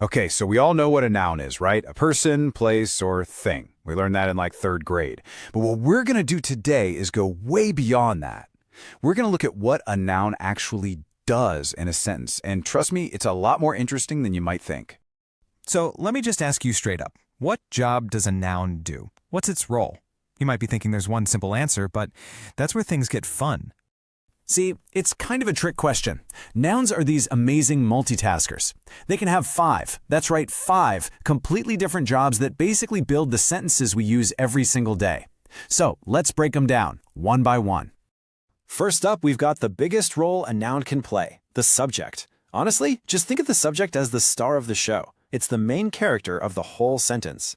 Okay, so we all know what a noun is, right? A person, place, or thing. We learned that in like third grade. But what we're going to do today is go way beyond that. We're going to look at what a noun actually does in a sentence. And trust me, it's a lot more interesting than you might think. So let me just ask you straight up. What job does a noun do? What's its role? You might be thinking there's one simple answer, but that's where things get fun. See, it's kind of a trick question. Nouns are these amazing multitaskers. They can have that's right, five completely different jobs that basically build the sentences we use every single day. So let's break them down, one by one. First up, we've got the biggest role a noun can play, the subject. Honestly, just think of the subject as the star of the show. It's the main character of the whole sentence.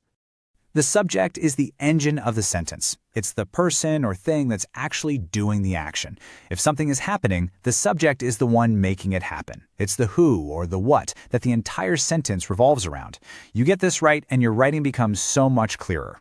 The subject is the engine of the sentence. It's the person or thing that's actually doing the action. If something is happening, the subject is the one making it happen. It's the who or the what that the entire sentence revolves around. You get this right and your writing becomes so much clearer.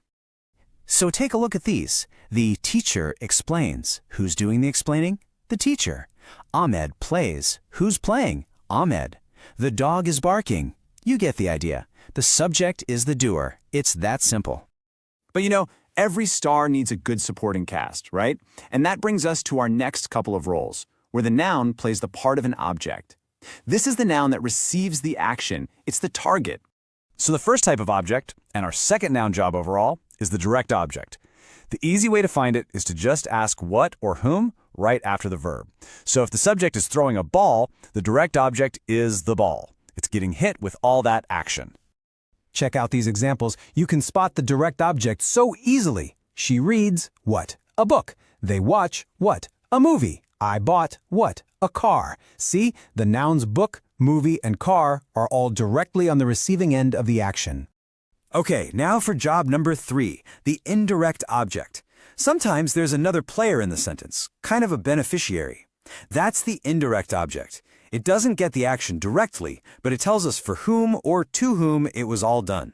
So take a look at these. The teacher explains. Who's doing the explaining? The teacher. Ahmed plays. Who's playing? Ahmed. The dog is barking. You get the idea. The subject is the doer. It's that simple. But you know, every star needs a good supporting cast, right? And that brings us to our next couple of roles, where the noun plays the part of an object. This is the noun that receives the action. It's the target. So the first type of object, and our second noun job overall, is the direct object. The easy way to find it is to just ask what or whom right after the verb. So if the subject is throwing a ball, the direct object is the ball. It's getting hit with all that action. Check out these examples. You can spot the direct object so easily. She reads, what? A book. They watch, what? A movie. I bought, what? A car. See, the nouns book, movie, and car are all directly on the receiving end of the action. Okay, now for job number 3, the indirect object. Sometimes there's another player in the sentence, kind of a beneficiary. That's the indirect object. It doesn't get the action directly, but it tells us for whom or to whom it was all done.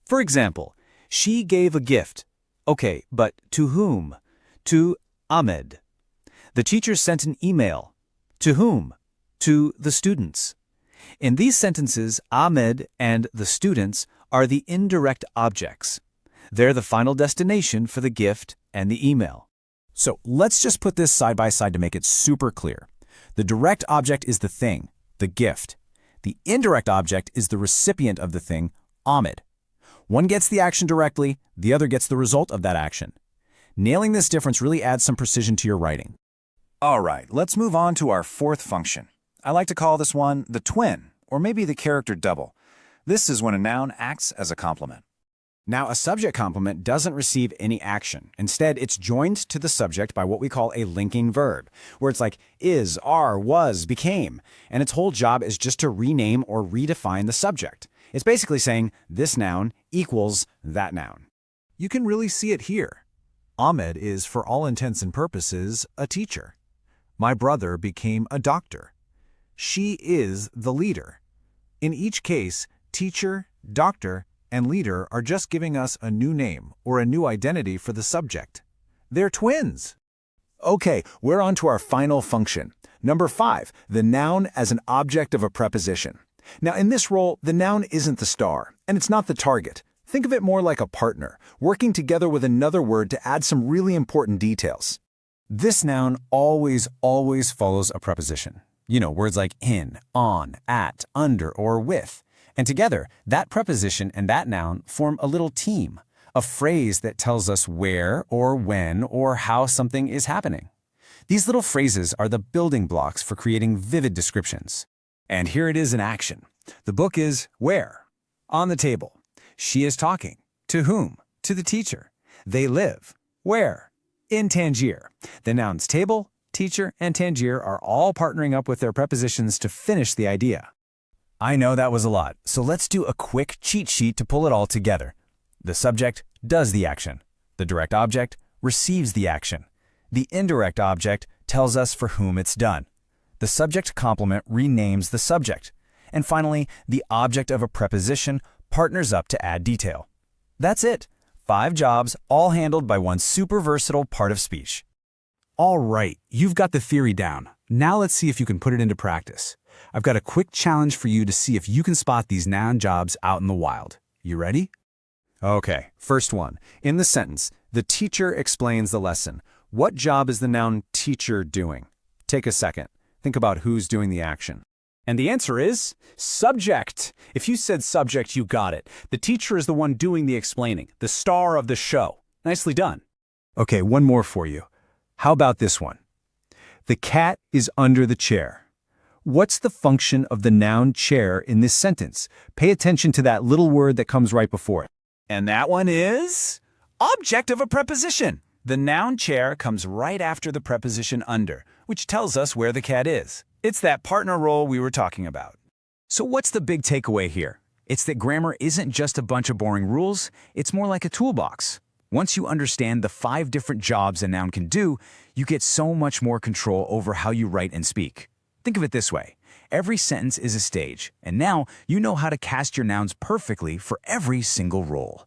For example, she gave a gift. Okay, but to whom? To Ahmed. The teacher sent an email. To whom? To the students. In these sentences, Ahmed and the students are the indirect objects. They're the final destination for the gift and the email. So let's just put this side by side to make it super clear. The direct object is the thing, the gift. The indirect object is the recipient of the thing, Ahmed. One gets the action directly, the other gets the result of that action. Nailing this difference really adds some precision to your writing. All right, let's move on to our fourth function. I like to call this one the twin, or maybe the character double. This is when a noun acts as a complement. Now, a subject complement doesn't receive any action. Instead, it's joined to the subject by what we call a linking verb, where it's like is, are, was, became, and its whole job is just to rename or redefine the subject. It's basically saying this noun equals that noun. You can really see it here. Ahmed is, for all intents and purposes, a teacher. My brother became a doctor. She is the leader. In each case, teacher, doctor, and leader are just giving us a new name or a new identity for the subject. They're twins. Okay, we're on to our final function. Number 5, the noun as an object of a preposition. Now, in this role, the noun isn't the star, and it's not the target. Think of it more like a partner, working together with another word to add some really important details. This noun always follows a preposition. You know, words like in, on, at, under, or with. And together, that preposition and that noun form a little team, a phrase that tells us where or when or how something is happening. These little phrases are the building blocks for creating vivid descriptions. And here it is in action. The book is where? On the table. She is talking. To whom? To the teacher. They live. Where? In Tangier. The nouns table, teacher, and Tangier are all partnering up with their prepositions to finish the idea. I know that was a lot, so let's do a quick cheat sheet to pull it all together. The subject does the action. The direct object receives the action. The indirect object tells us for whom it's done. The subject complement renames the subject. And finally, the object of a preposition partners up to add detail. That's it. 5 jobs, all handled by one super versatile part of speech. All right, you've got the theory down. Now let's see if you can put it into practice. I've got a quick challenge for you to see if you can spot these noun jobs out in the wild. You ready? Okay, first one. In the sentence, the teacher explains the lesson. What job is the noun teacher doing? Take a second. Think about who's doing the action. And the answer is subject. If you said subject, you got it. The teacher is the one doing the explaining, the star of the show. Nicely done. Okay, one more for you. How about this one? The cat is under the chair. What's the function of the noun chair in this sentence? Pay attention to that little word that comes right before it. And that one is object of a preposition. The noun chair comes right after the preposition under, which tells us where the cat is. It's that partner role we were talking about. So what's the big takeaway here? It's that grammar isn't just a bunch of boring rules, it's more like a toolbox. Once you understand the 5 different jobs a noun can do, you get so much more control over how you write and speak. Think of it this way. Every sentence is a stage, and now you know how to cast your nouns perfectly for every single role.